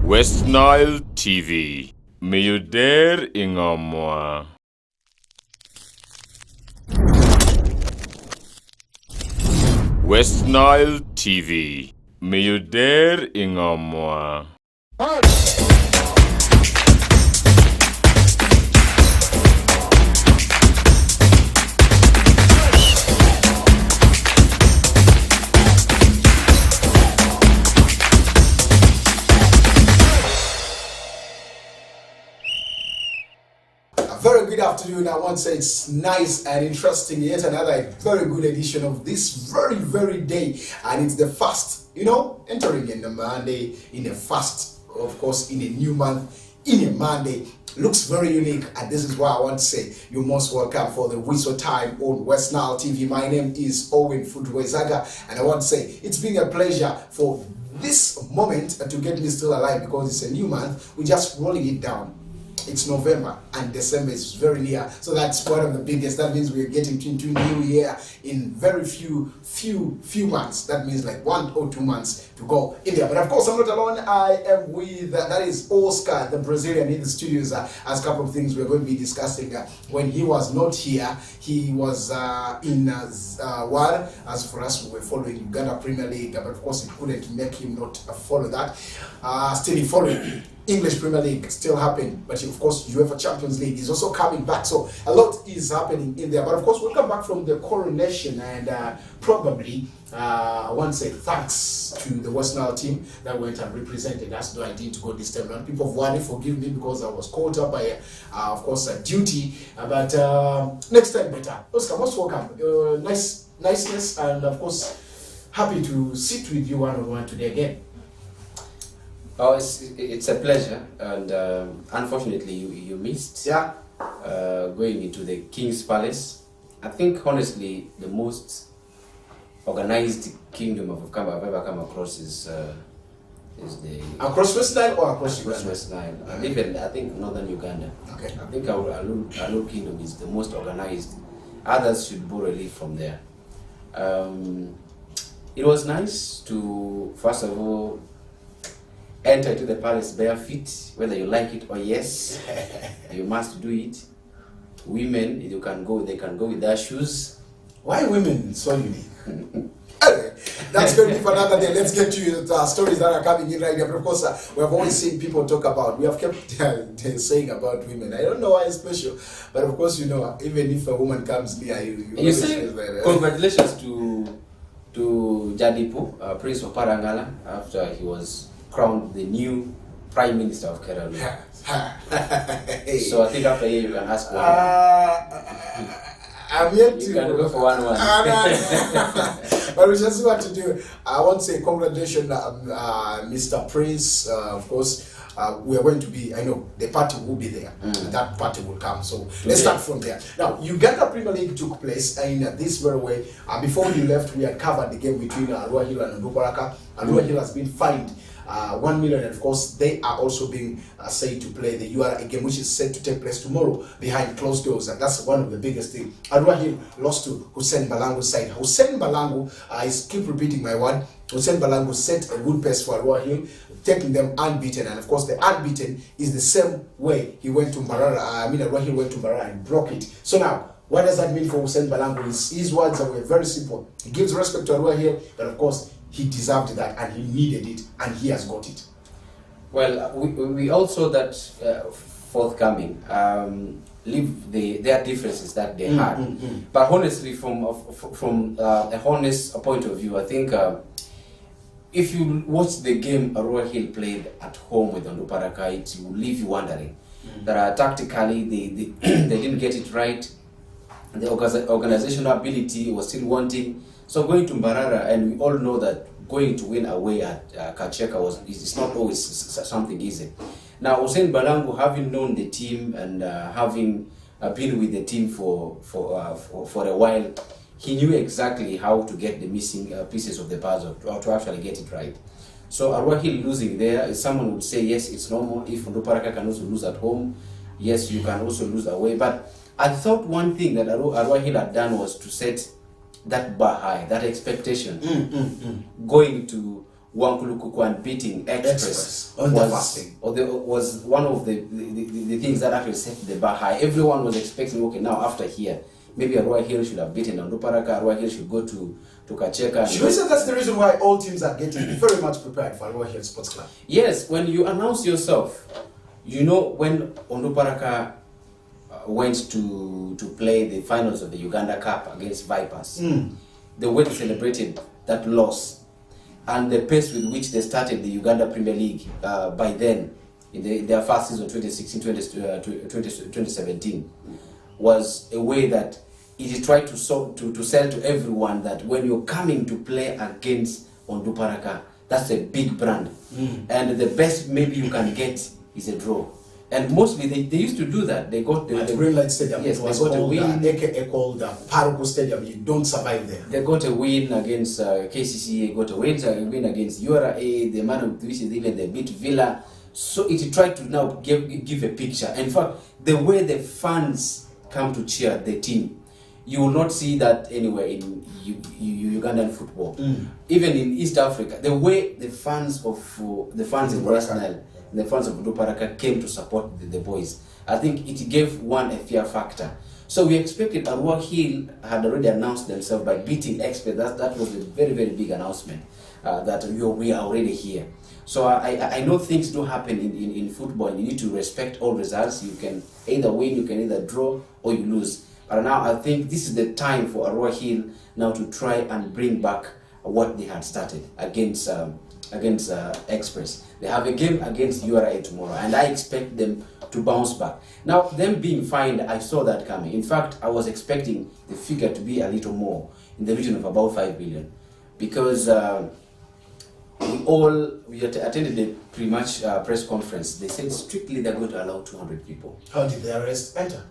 West Nile TV. Meyuder Ingamwa. West Nile TV. Meyuder Ingamwa. Very good afternoon. I want to say it's nice and interesting. Yet another very good edition of this very day, and it's the first, entering in the Monday, in the first, of course, in a new month, in a Monday. Looks very unique, and this is why I want to say you're most welcome for the Whistle Time on West Nile TV. My name is Owen Futuwezaga, and I want to say it's been a pleasure for this moment to get me still alive because it's a new month. We're just rolling it down. It's November and December is very near, so that's one of the biggest. That means we're getting into New Year in very few months. That means like 1 or 2 months to go in there. But of course, I'm not alone. I am with that is Oscar, the Brazilian, in the studios. As a couple of things we're going to be discussing. When he was not here, he was in War. As for us, we were following Uganda Premier League, but of course, it couldn't make him not follow that. Still following English Premier League still happening, but of course UEFA Champions League is also coming back, so a lot is happening in there. But of course we'll come back from the coronation, and probably I want to say thanks to the West Nile team that went and represented us, though I didn't go this time around. People of Wadi, forgive me because I was caught up by of course a duty, but next time better. Oscar, most welcome. Niceness, and of course happy to sit with you one-on-one today again. Oh, it's a pleasure, and unfortunately you missed. Yeah. Going into the King's Palace. I think honestly the most organized kingdom I've ever come across is the across West Nile or across Uganda? West Nile, and even I think northern Uganda. Okay. I think Alur Kingdom is the most organized. Others should borrow a leaf from there. It was nice to first of all enter to the palace bare feet, whether you like it or yes, you must do it. Women, they can go with their shoes. Why women so unique? Anyway, that's going to be for another day. Let's get to the stories that are coming in right now. But of course, we have always seen people talk about, we have kept saying about women. I don't know why it's special, but of course, even if a woman comes near you say, congratulations to Jadipo, Prince of Parangala, after he was crowned the new Prime Minister of Kerala. So I think after here you can ask one. I'm yet to. You can go for one. But we just want to do. I want to say congratulations, Mr. Prince. Of course, we are going to be. I know the party will be there. That party will come. So let's start from there. Now, Uganda Premier League took place in this very way. Before you left, we had covered the game between Arua Hill and Ndubaraka. Arua Hill has been fined 1 million, and of course they are also being said to play the URA game, which is set to take place tomorrow behind closed doors, and that's one of the biggest things. Arua Hill lost to Hussein Balangu's side. Hussein Balangu, I keep repeating my word, Hussein Balangu set a good pace for Arua Hill, taking them unbeaten, and of course the unbeaten is the same way he went to Mbarara. Arua Hill went to Mbarara and broke it. So now, what does that mean for Hussein Balangu? His words were very simple. He gives respect to Arua Hill, but of course he deserved that and he needed it, and he has got it. Well, we also that forthcoming leave their differences that they had. But honestly, from a honest point of view, I think if you watch the game Arua Hill played at home with Ndubaraka, it will leave you wondering that tactically they didn't get it right. The organizational ability was still wanting. So going to Mbarara, and we all know that going to win away at Kacheka is not always something easy. Now, Hussein Balangu, having known the team and having been with the team for a while, he knew exactly how to get the missing pieces of the puzzle to actually get it right. So Arua Hill losing there, someone would say, yes, it's normal. If Ndubaraka can also lose at home, yes, you can also lose away. But I thought one thing that Arua Hill had done was to set that bar high, that expectation, going to Wankulukukuan beating Express on the fasting. Was one of the things that actually set the bar high. Everyone was expecting, okay, now after here, maybe Arua Hill should have beaten Onduparaka, Arua Hill should go to Kacheka. Should we say that's the reason why all teams are getting very much prepared for Arua Hill Sports Club? Yes, when you announce yourself, you know when Onduparaka went to play the finals of the Uganda Cup against Vipers, the way they celebrated that loss and the pace with which they started the Uganda Premier League by then, in their first season, 2016-2017, was a way that it tried to sell to everyone that when you're coming to play against Onduparaka, that's a big brand. And the best maybe you can get is a draw. And mostly they used to do that. They got the Green Light Stadium. Yes, it was they got a called, win. AKA called Parago Stadium. You don't survive there. They got a win against KCCA, got a win against URA, the man of which is even they beat Villa. So it tried to now give a picture. In fact, the way the fans come to cheer the team, you will not see that anywhere in Ugandan football. Even in East Africa, the way the fans in West Nile, the fans of Onduparaka came to support the boys, I think it gave one a fear factor. So we expected Arua Hill had already announced themselves by beating Express. That was a very, very big announcement that we are already here. So I know things do happen in football, and you need to respect all results. You can either win, you can either draw, or you lose. But now I think this is the time for Arua Hill now to try and bring back what they had started against Express. They have a game against URA tomorrow, and I expect them to bounce back. Now, them being fined, I saw that coming. In fact, I was expecting the figure to be a little more, in the region of about 5 billion, because we attended the pre-match press conference. They said strictly they're going to allow 200 people. How did the arrest enter?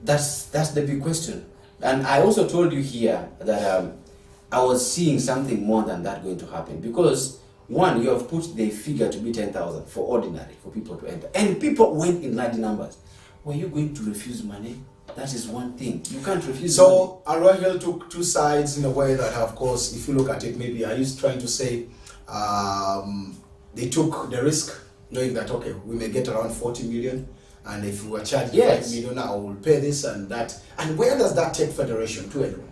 That's the big question. And I also told you here that I was seeing something more than that going to happen, because one, you have put the figure to be 10,000 for ordinary, for people to enter, and people went in large numbers. Were you going to refuse money? That is one thing. You can't refuse money. So Arua Hill took two sides in a way that, of course, if you look at it, maybe are you trying to say they took the risk, knowing that, okay, we may get around 40 million, and if we were charged 5 million, I will pay this and that. And where does that take Federation to anyway?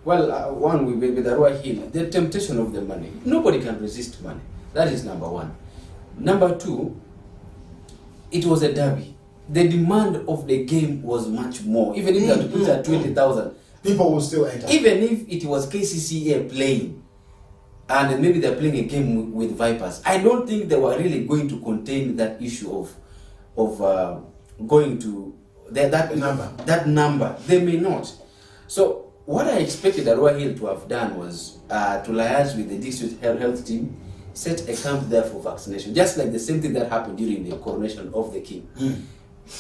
Well, one, with Arua Hill, the temptation of the money. Nobody can resist money. That is number one. Number two, it was a derby. The demand of the game was much more. Even if they had to put at 20,000, people will still enter. Even if it was KCCA playing, and maybe they're playing a game with Vipers, I don't think they were really going to contain that issue of going to that number. They may not. So what I expected Arua Hill to have done was to liaise with the district health team, set a camp there for vaccination, just like the same thing that happened during the coronation of the king.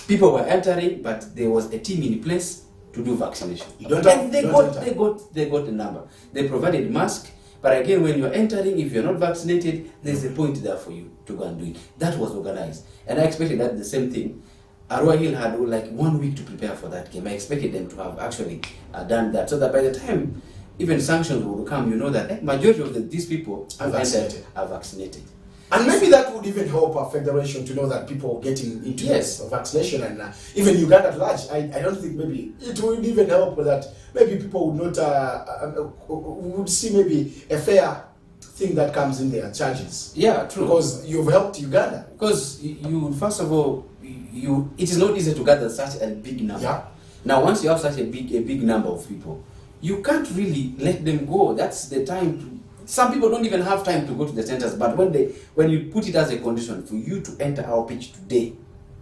People were entering, but there was a team in place to do vaccination. They got the number. They provided mask, but again, when you're entering, if you're not vaccinated, there's a point there for you to go and do it. That was organized, and I expected that the same thing. Arua Hill had like 1 week to prepare for that game. I expected them to have actually done that, so that by the time even sanctions would come, you know that majority of these people are vaccinated. And maybe that would even help our federation to know that people getting into vaccination, and even Uganda at large. I don't think maybe it would even help with that. Maybe people would not would see maybe a fair thing that comes in their charges. Yeah, true. Because you've helped Uganda. Because you first of all, it is not easy to gather such a big number. Yeah. Now, once you have such a big number of people, you can't really let them go. That's the time to. Some people don't even have time to go to the centers, but when you put it as a condition for you to enter our pitch today,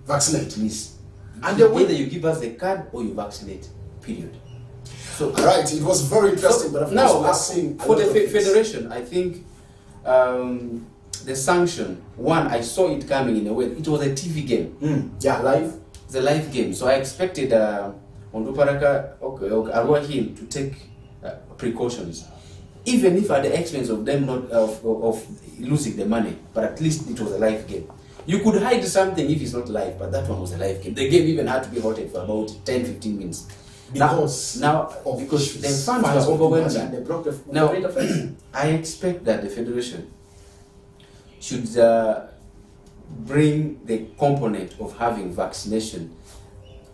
vaccinate, please. And either you give us a card or you vaccinate. Period. So, all right, it was very interesting. But of course, now, we're seeing for the federation, I think the sanction one, I saw it coming in a way. It was a TV game. Yeah, live. It's a live game, so I expected Onduparaka, Arua Hill to take precautions. Even if at the expense of them not of losing the money, but at least it was a live game. You could hide something if it's not live, but that one was a live game. The game even had to be halted for about 10-15 minutes. Because the fans were overwhelmed. Now, I expect that the federation should bring the component of having vaccination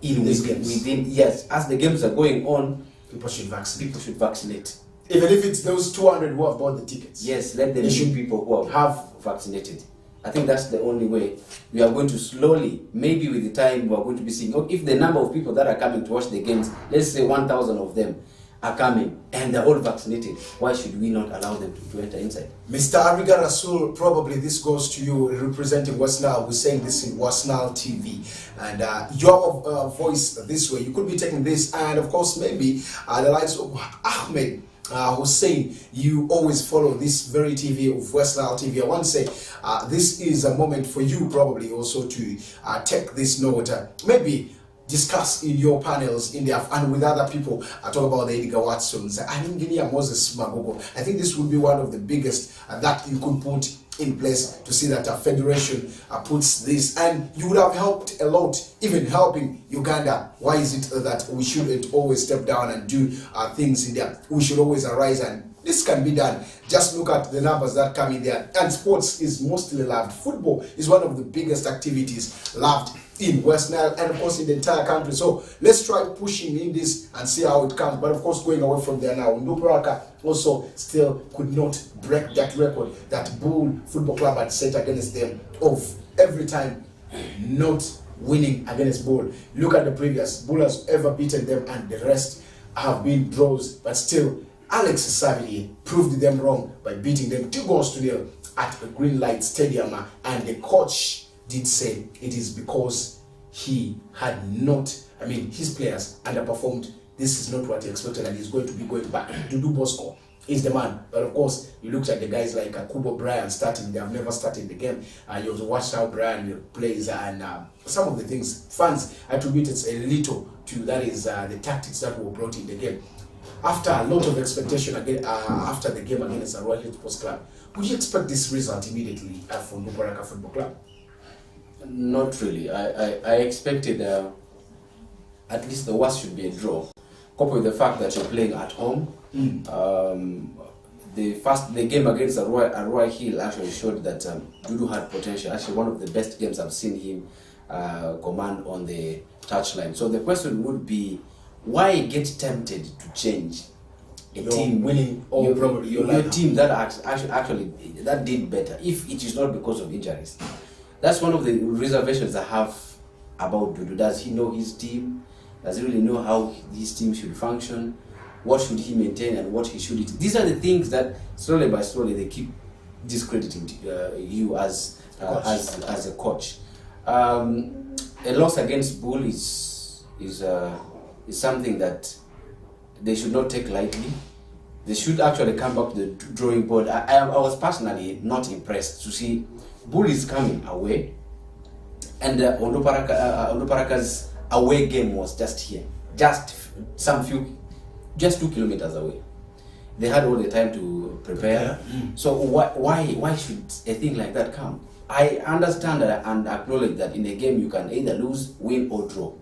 in within. Yes, as the games are going on, People should vaccinate. people should vaccinate. Even if it's those 200 who have bought the tickets. Yes, let them They be should people who have vaccinated. I think that's the only way. We are going to slowly, maybe with the time, we are going to be seeing, if the number of people that are coming to watch the games, let's say 1,000 of them are coming and they're all vaccinated, why should we not allow them to enter inside? Mr. Ariga Rasul, probably this goes to you representing West Nile. We're saying this in West Nile TV. And your voice this way, you could be taking this. And of course, maybe the likes of Ahmed Hussein, you always follow this very TV of West Nile TV. I want to say this is a moment for you probably also to take this note. Maybe discuss in your panels in there and with other people. I talk about the Edgar Watsons and Engineer Moses Magogo. I think this would be one of the biggest that you could put in place to see that a federation puts this, and you would have helped a lot, even helping Uganda. Why is it that we shouldn't always step down and do things in there? We should always arise, and this can be done. Just look at the numbers that come in there. And sports is mostly loved. Football is one of the biggest activities loved in West Nile and of course in the entire country. So let's try pushing in this and see how it comes. But of course, going away from there now, Nduparaka also still could not break that record that Bull Football Club had set against them of every time not winning against Bull. Look at the previous. Bull has ever beaten them and the rest have been draws, but still Alex Savili proved them wrong by beating them 2-0 at the Green Light Stadium, and the coach did say it is because he had not, his players underperformed. This is not what he expected, and he's going to be going back. Dudu Bosco is the man. But of course, you looked at the guys like Kubo Brian starting, they have never started the game. You also watched how Brian plays, and some of the things fans attributed a little to, that is the tactics that were brought in the game. After a lot of expectation again, after the game against the Royal Sports Club, would you expect this result immediately from Nduparaka Football Club? Not really. I expected at least the worst should be a draw. Coupled with the fact that you're playing at home. The game against Arua Hill actually showed that Dudu had potential. Actually, one of the best games I've seen him command on the touchline. So the question would be, why get tempted to change a team winning or your team that actually that did better, if it is not because of injuries? That's one of the reservations I have about Dudu. Does he know his team? Does he really know how his team should function? What should he maintain and what he should eat? These are the things that slowly by slowly they keep discrediting you as a coach. A loss against Bull is something that they should not take lightly. They should actually come back to the drawing board. I was personally not impressed to see Bull is coming away, and Nduparaka's away game was just here, just 2 kilometers away. They had all the time to prepare. So why should a thing like that come? I understand and acknowledge that in a game you can either lose, win, or draw.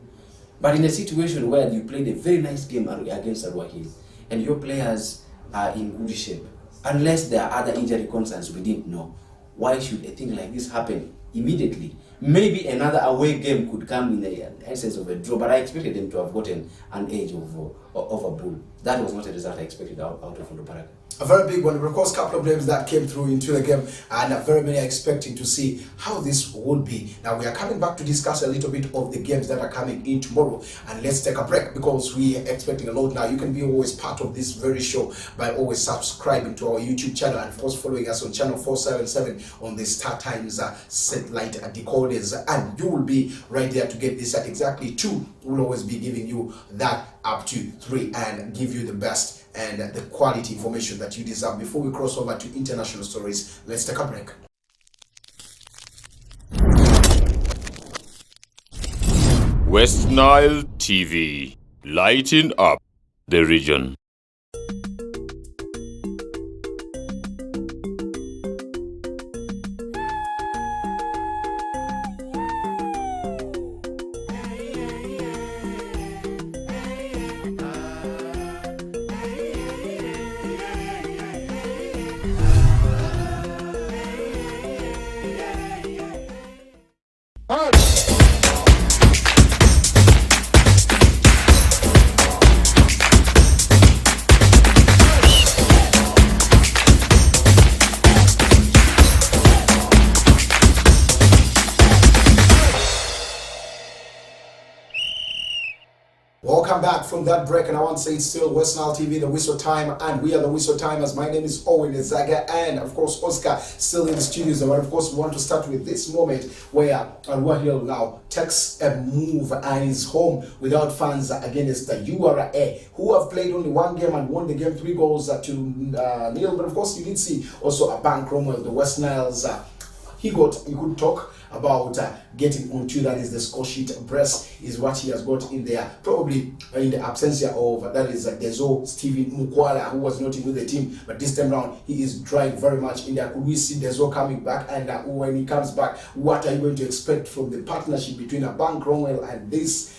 But in a situation where you played a very nice game against Arua Hill and your players are in good shape, unless there are other injury concerns we didn't know, why should a thing like this happen immediately? Maybe another away game could come in the essence of a draw, but I expected them to have gotten an edge over Bull. That was not a result I expected out of Nduparaka. A very big one. Of course, a couple of names that came through into the game, and very many are expecting to see how this would be. Now, we are coming back to discuss a little bit of the games that are coming in tomorrow, and let's take a break because we are expecting a lot now. You can be always part of this very show by always subscribing to our YouTube channel and of course following us on channel 477 on the Star Times satellite decoders, and you will be right there to get this at exactly 2. We'll always be giving you that up to 3 and give you the best and the quality information that you deserve. Before we cross over to international stories, let's take a break. West Nile TV, lighting up the region. Welcome back from that break, and I want to say it's still West Nile TV, the Whistle Time, and we are the Whistle Timers. My name is Owen Ezaga, and of course Oscar still in the studios. And of course we want to start with this moment where Arua Hill now takes a move and is home without fans against the URA, who have played only one game and won the game 3 goals to nil. But of course you did see also a Bank Cromwell, the West Niles. He could talk about getting onto that is the score sheet. Press is what he has got in there, probably in the absence of that is Dezo Stephen Mukwala, who was not in with the team, but this time round he is trying very much in there. Could we see Dezo coming back? And when he comes back, what are you going to expect from the partnership between Bank Cromwell and this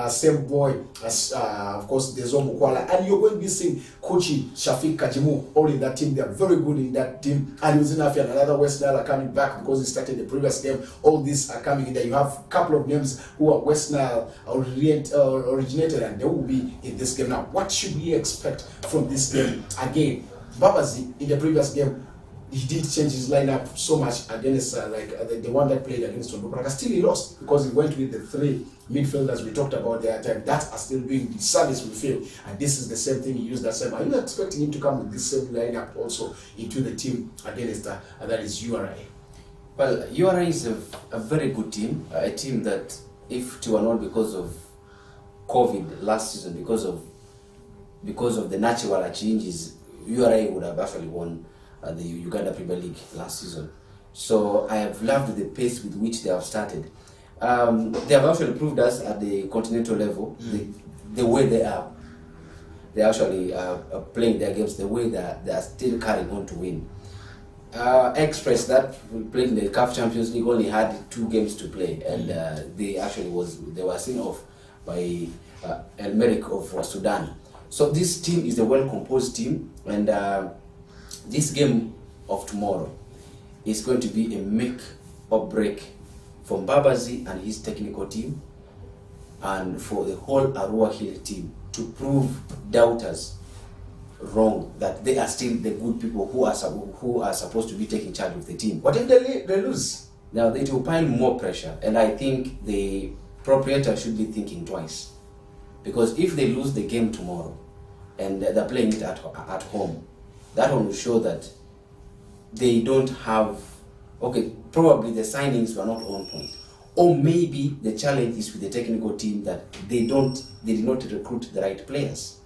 same boy as of course Dezo Mukwala? And you're going to be seeing Kochi Shafiq Kajimu all in that team. They are very good in that team. And Uzinafi and another West Nile are coming back because he started the previous game. All these are coming in there. You have a couple of names who are West Nile originated, and they will be in this game. Now, what should we expect from this game? Again, Babazi in the previous game, he did change his lineup so much against the one that played against Tondo Braka. Still he lost because he went with the 3 midfielders we talked about there time that are still doing the service we feel, and this is the same thing he used that same. Are you expecting him to come with this same lineup also into the team against that is URA? Well, URA is a very good team, a team that if it were not because of COVID last season, because of the natural changes, URA would have actually won the Uganda Premier League last season. So I have loved the pace with which they have started. They have actually proved us at the continental level the way they are. They actually are playing their games the way that they are still carrying on to win. Express that playing the CAF Champions League only had 2 games to play, and they were seen off by El Merrick of Sudan. So this team is a well-composed team, and this game of tomorrow is going to be a make or break for Babazi and his technical team, and for the whole Arua Hill team to prove doubters wrong, that they are still the good people who are supposed to be taking charge of the team. What if they lose? Now it will pile more pressure, and I think the proprietor should be thinking twice, because if they lose the game tomorrow and they're playing it at home, that one will show that they don't have, probably the signings were not on point, or maybe the challenge is with the technical team that they did not recruit the right players.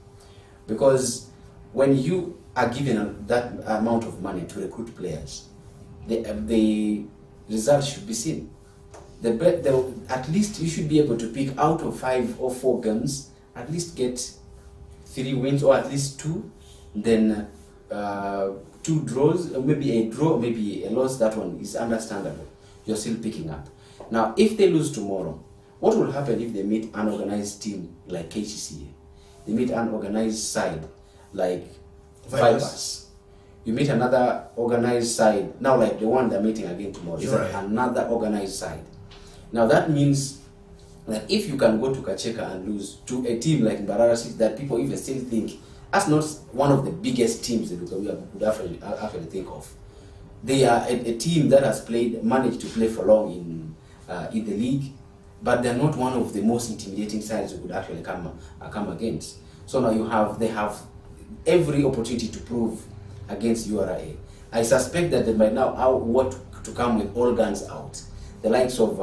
Because when you are given that amount of money to recruit players, the results should be seen. At least you should be able to pick out of 5 or 4 games, at least get 3 wins or at least 2, then 2 draws, maybe a draw, maybe a loss. That one is understandable. You're still picking up. Now, if they lose tomorrow, what will happen if they meet an organized team like KCCA? They meet an organized side like Vipers. You meet another organized side, now like the one they're meeting again tomorrow, is another organized side. Now that means that if you can go to Kacheka and lose to a team like Mbarara City that people even still think that's not one of the biggest teams that we could actually think of. They are a team that has managed to play for long in the league, but they're not one of the most intimidating sides you could actually come against. So now they have every opportunity to prove against URA. I suspect that they might now want to come with all guns out. The likes of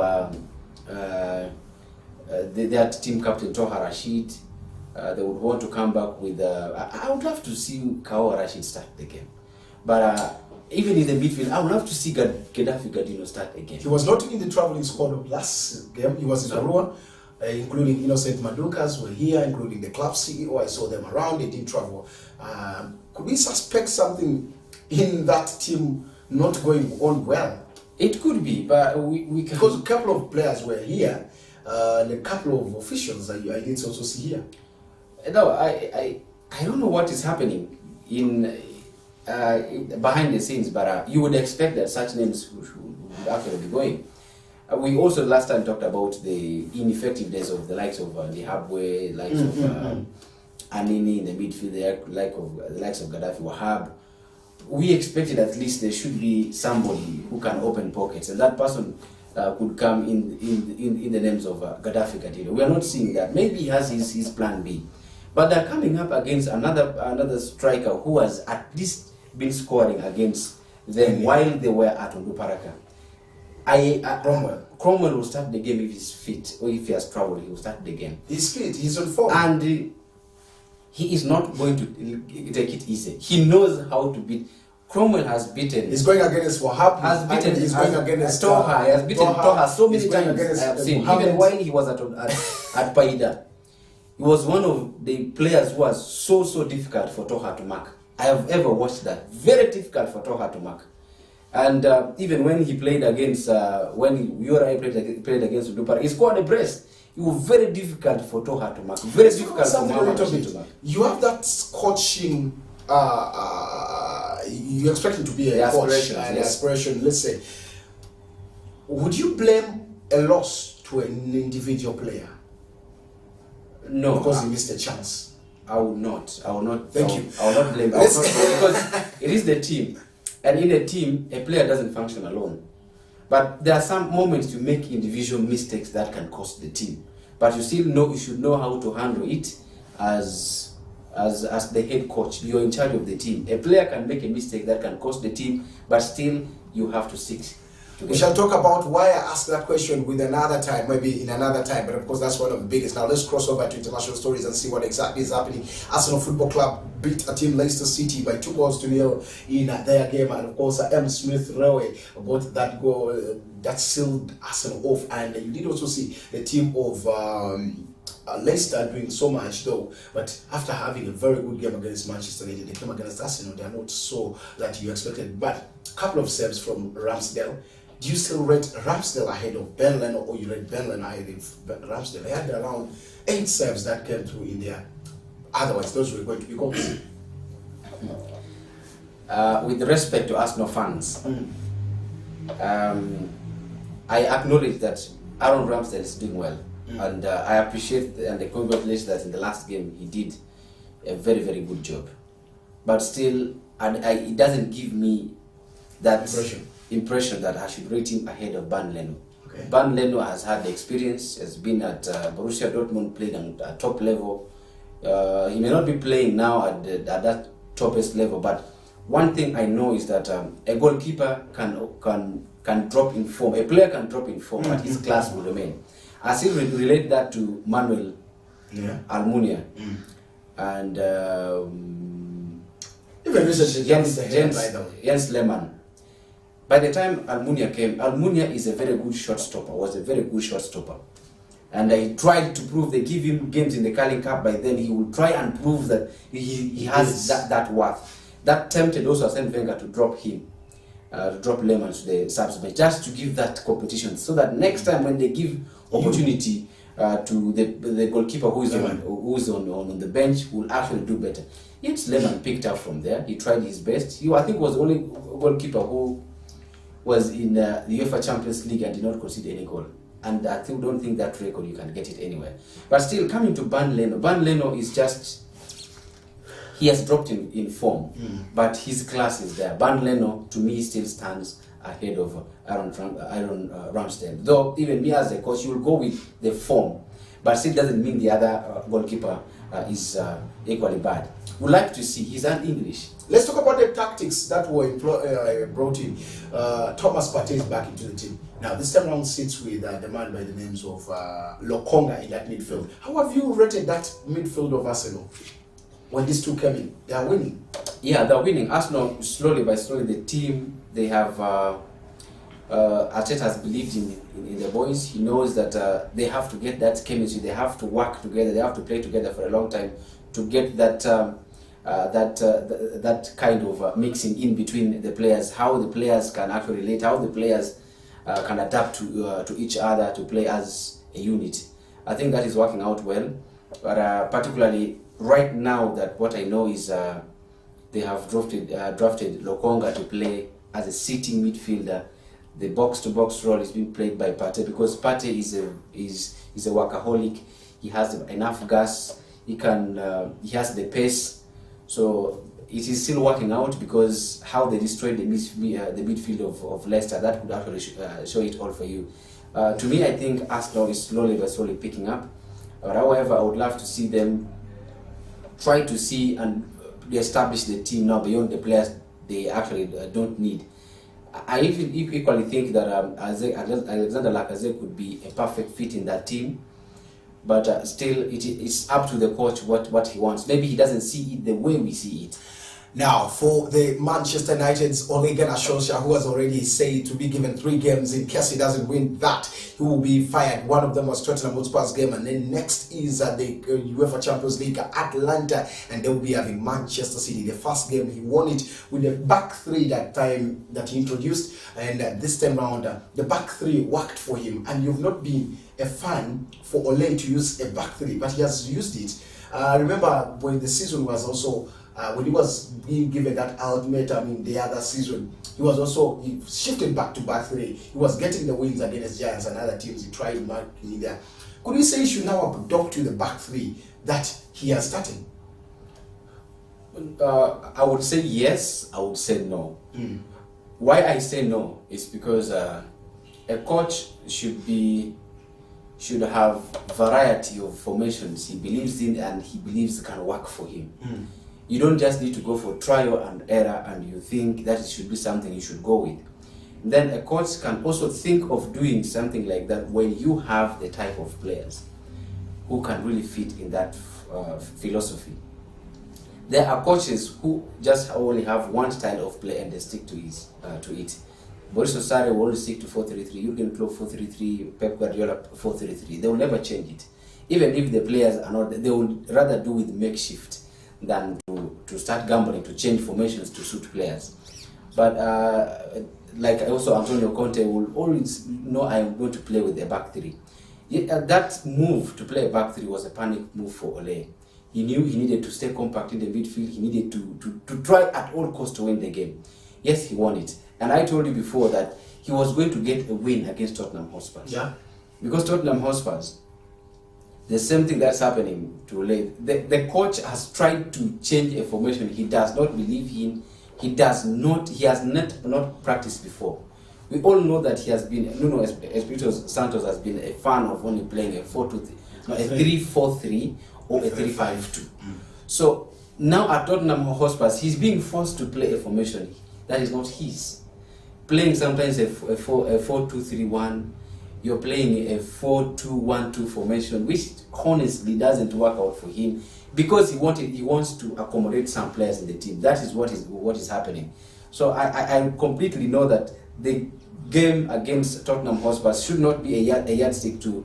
their team captain Toha Rashid, they would want to come back with. I would love to see Kawa Rashid start the game, but even in the midfield, I would love to see Gaddafi Gadino start again. He was not in the traveling squad of last game. He was in Arua, including Innocent Madukas were here, including the club CEO. I saw them around. They did travel. Could we suspect something in that team not going on well? It could be, but we can... Because a couple of players were here, and a couple of officials I did also see here. No, I don't know what is happening in behind the scenes, but you would expect that such names would actually be going. We also last time talked about the ineffectiveness of the likes of Lihabwe, likes of Anini in the midfield, the likes of Gaddafi, Wahab. We expected at least there should be somebody who can open pockets, and that person could come in the names of Gaddafi Gadiro. We are not seeing that. Maybe he has his plan B, but they're coming up against another striker who has at least been scoring against them while they were at Onduparaka. Cromwell will start the game if he's fit, or if he has trouble, he will start the game. He's fit, he's on form. And he is not going to take it easy. He knows how to beat. Cromwell has beaten. He's going against Wahab. He's going against Toha. He has beaten Toha so many times. I have seen. Even while he was at Paida, he was one of the players who was so difficult for Toha to mark. I have ever watched that. Very difficult for Toha to mark. And even when he played against, when URI played against Udupara, he scored a brace. It was very difficult for Toha to mark. Very difficult for Muhammad to mark. You have that coaching, you expect him to be a coach, an aspiration, let's say. Would you blame a loss to an individual player? No. Because he missed a chance. I will not. Thank you. I will not blame. Because it is the team. And in a team, a player doesn't function alone. But there are some moments you make individual mistakes that can cost the team. But you should know how to handle it as the head coach. You're in charge of the team. A player can make a mistake that can cost the team, but still you have to stick together. We shall talk about why I asked that question with another time, maybe in another time, but of course that's one of the biggest. Now let's cross over to international stories and see what exactly is happening. Arsenal Football Club beat a team Leicester City by 2-0 in their game, and of course M. Smith Rowe got that goal that sealed Arsenal off. And you did also see the team of Leicester doing so much though, but after having a very good game against Manchester United, they came against Arsenal. They are not so that you expected, but a couple of saves from Ramsdale. Do you still rate Ramsdale ahead of Ben Leno, or you rate Ben Leno ahead of Ramsdale? They had around 8 saves that came through in there. Otherwise, those were going to be goals. With respect to Arsenal fans, I acknowledge that Aaron Ramsdale is doing well. And I appreciate and I congratulate that in the last game he did a very, very good job. But still, it doesn't give me that impression that I should rate him ahead of Bernd Leno. Okay. Bernd Leno has had the experience, has been at Borussia Dortmund, played at top level. He may not be playing now at that toppest level, but one thing I know is that a goalkeeper can drop in form. A player can drop in form, but his class will remain. I still relate that to Manuel Almunia and even recently Jens Lehmann. By the time Almunia came, Almunia is a very good shot stopper, was a very good shot stopper. And I tried to prove, they give him games in the Carling Cup, by then he will try and prove that he has that worth. That tempted also Arsene Wenger to drop him. To drop Lehmann to the subs bench, just to give that competition, so that next time when they give opportunity to the goalkeeper who is on the bench, will actually do better. Yet Lehmann picked up from there. He tried his best. I think was the only goalkeeper who was in the UEFA Champions League and did not concede any goal. And I don't think that record you can get it anywhere. But still, coming to Bernd Leno is just, he has dropped in form, but his class is there. Bernd Leno, to me, still stands ahead of Aaron Ramsdale. Though, even me as a coach, you will go with the form, but still doesn't mean the other goalkeeper is equally bad. We'd like to see, he's an English. Let's talk about the tactics that were brought in. Thomas Partey is back into the team. Now, this time around sits with the man by the names of Lokonga in that midfield. How have you rated that midfield of Arsenal? When these two came in, they are winning. Yeah, they're winning. Arsenal, slowly by slowly, the team, they have, Arteta has believed in the boys. He knows that they have to get that chemistry, they have to work together, they have to play together for a long time to get that that kind of mixing in between the players, how the players can actually relate, how the players can adapt to each other to play as a unit. I think that is working out well, but particularly right now, that what I know is they have drafted Lokonga to play as a sitting midfielder, the box-to-box role is being played by Partey, because Partey is a workaholic. He has enough gas. He has the pace. So it is still working out, because how they destroyed the midfield of Leicester, that could actually show it all for you. To me, I think Arsenal is slowly but slowly picking up. But however, I would love to see them try to see and establish the team now beyond the players they actually don't need. I even equally think that Alexander Lacazette could be a perfect fit in that team, but still it's up to the coach what he wants. Maybe he doesn't see it the way we see it. Now, for the Manchester United's Ole Gunnar Solskjaer, who has already said to be given 3 games in case he doesn't win that, he will be fired. One of them was Tottenham Hotspur's game, and then next is the UEFA Champions League, Atlanta, and they will be having Manchester City. The first game, he won it with the back 3 that time that he introduced, and this time around, the back 3 worked for him, and you've not been a fan for Ole to use a back 3, but he has used it. Remember when the season was also when he was being given that ultimatum in the other season, he shifted back to back 3. He was getting the wins against Giants and other teams. He tried marking there. Could we say he should now adopt to the back 3 that he has started? I would say yes. I would say no. Why I say no is because a coach should have variety of formations he believes in and he believes can work for him. You don't just need to go for trial and error and you think that it should be something you should go with. Then a coach can also think of doing something like that when you have the type of players who can really fit in that philosophy. There are coaches who just only have one style of play and they stick to it. Boris Sarri will always stick to 4-3-3, Jurgen Klopp 4-3-3, Pep Guardiola 4-3-3. They will never change it. Even if the players are not, they would rather do with makeshift than to start gambling to change formations to suit players. But like also Antonio Conte will always know I am going to play with a back 3. That move to play a back 3 was a panic move for Ole. He knew he needed to stay compact in the midfield. He needed to try at all costs to win the game. Yes, he won it. And I told you before that he was going to get a win against Tottenham Hotspur. Yeah. Because Tottenham Hotspur, the same thing that's happening to Ole. The coach has tried to change a formation he does not believe in. He has not practiced before. We all know that he has been, Nuno Espirito Santos has been a fan of only playing a 4-2-3, no, a 3-4-3 or a 3-5-2. So now at Tottenham Hotspur, he's being forced to play a formation that is not his. Playing sometimes a 4-2-3-1, you're playing a 4-2-1-2 formation, which honestly doesn't work out for him because he wants to accommodate some players in the team. That is what is happening. So I completely know that the game against Tottenham Hotspur should not be a yardstick to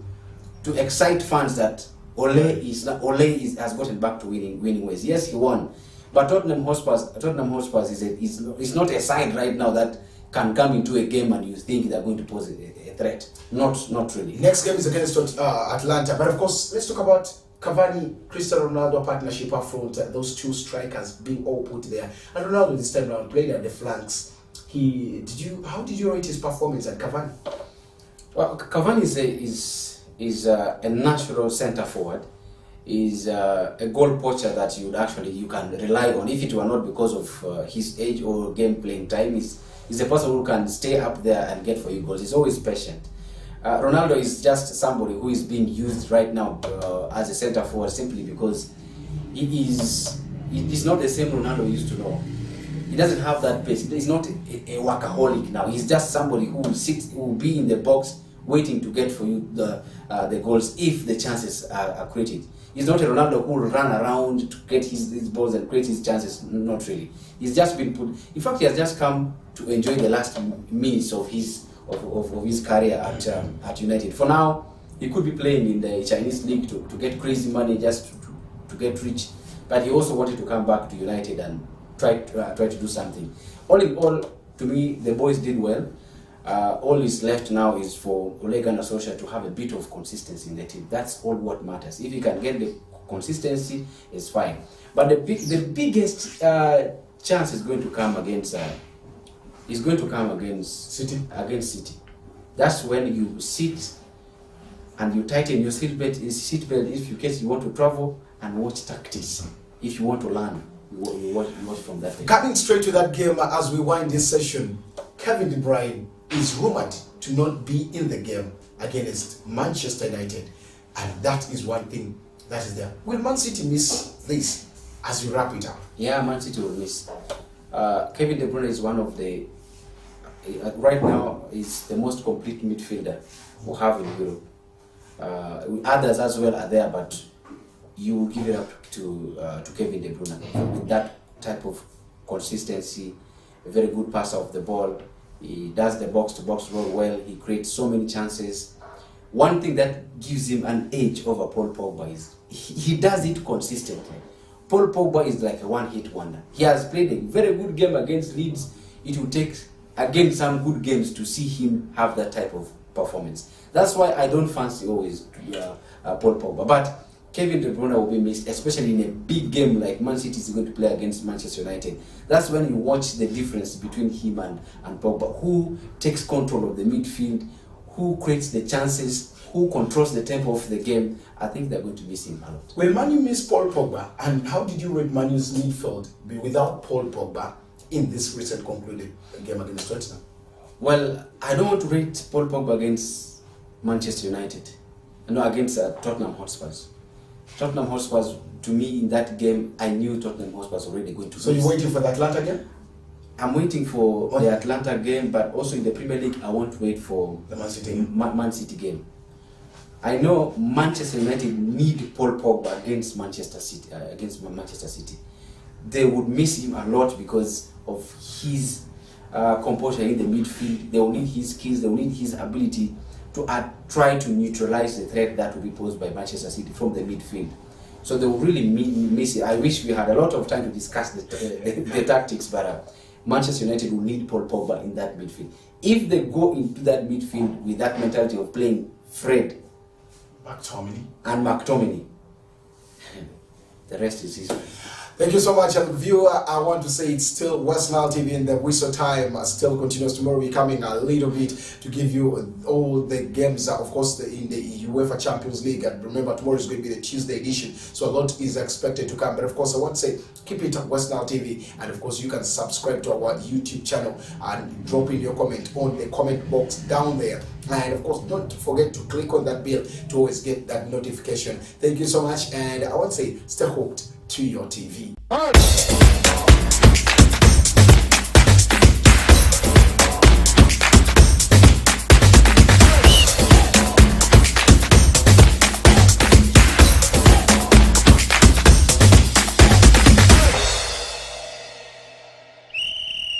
excite fans that Ole has gotten back to winning ways. Yes, he won, but Tottenham Hotspur is not a side right now that can come into a game and you think they're going to pose a threat. Not really. Next game is against Atlanta, but of course, let's talk about Cavani, Cristiano Ronaldo partnership up front. Those two strikers being all put there, and Ronaldo this time around played at the flanks. How did you rate his performance at Cavani? Well, Cavani is a natural centre forward. Is a goal poacher that you can rely on. If it were not because of his age or game playing time, is a person who can stay up there and get for you goals. He's always patient. Ronaldo is just somebody who is being used right now as a centre forward simply because he's not the same Ronaldo used to know. He doesn't have that pace. He's not a workaholic now. He's just somebody who will be in the box waiting to get for you the goals if the chances are created. He's not a Ronaldo who will run around to get his balls and create his chances. Not really. He's just been put. In fact, he has just come to enjoy the last minutes of his career at United. For now, he could be playing in the Chinese league to get crazy money just to get rich. But he also wanted to come back to United and try to do something. All in all, to me, the boys did well. All is left now is for Ole Gunnar Solskjaer to have a bit of consistency in the team. That's all what matters. If he can get the consistency, it's fine. But the biggest chance is going to come against is going to come against City. City. That's when you sit and you tighten your seatbelt if you case you want to travel and watch tactics. If you want to learn, you watch from that game. Coming straight to that game as we wind this session, Kevin De Bruyne is rumored to not be in the game against Manchester United, and that is one thing that is there. Will Man City miss this as we wrap it up? Yeah, Man City will miss. Kevin De Bruyne is one of the right now is the most complete midfielder we have in Europe. Others as well are there, but you give it up to Kevin De Bruyne with that type of consistency. A very good passer of the ball. He does the box-to-box role well. He creates so many chances. One thing that gives him an edge over Paul Pogba is he does it consistently. Paul Pogba is like a one-hit wonder. He has played a very good game against Leeds. It will take, again, some good games to see him have that type of performance. That's why I don't fancy always Paul Pogba. But Kevin De Bruyne will be missed, especially in a big game like Man City is going to play against Manchester United. That's when you watch the difference between him and Pogba. Who takes control of the midfield, who creates the chances, who controls the tempo of the game. I think they're going to miss him a lot. Will Manu miss Paul Pogba? And how did you rate Manu's midfield without Paul Pogba in this recent concluded game against Tottenham? Well, I don't want to rate Paul Pogba against Manchester United. No, against Tottenham Hotspurs. Tottenham Hotspurs, to me, in that game, I knew Tottenham Hotspurs already going to lose. So you're waiting for the Atlanta game? I'm waiting for the Atlanta game, but also in the Premier League, I want to wait for the Man City Man City game. I know Manchester United need Paul Pogba against Manchester City. They would miss him a lot because of his composure in the midfield. They will need his skills. They will need his ability to try to neutralize the threat that will be posed by Manchester City from the midfield. So they will really miss it. I wish we had a lot of time to discuss the tactics, but Manchester United will need Paul Pogba in that midfield. If they go into that midfield with that mentality of playing Fred, McTominay, the rest is history. Thank you so much, and viewer. I want to say it's still West Nile TV, and the whistle time still continues. Tomorrow we're coming a little bit to give you all the games, of course, in the UEFA Champions League. And remember, tomorrow is going to be the Tuesday edition, so a lot is expected to come. But of course, I want to say keep it at West Nile TV, and of course, you can subscribe to our YouTube channel and drop in your comment on the comment box down there. And of course, don't forget to click on that bell to always get that notification. Thank you so much, and I want to say stay hooked to your TV.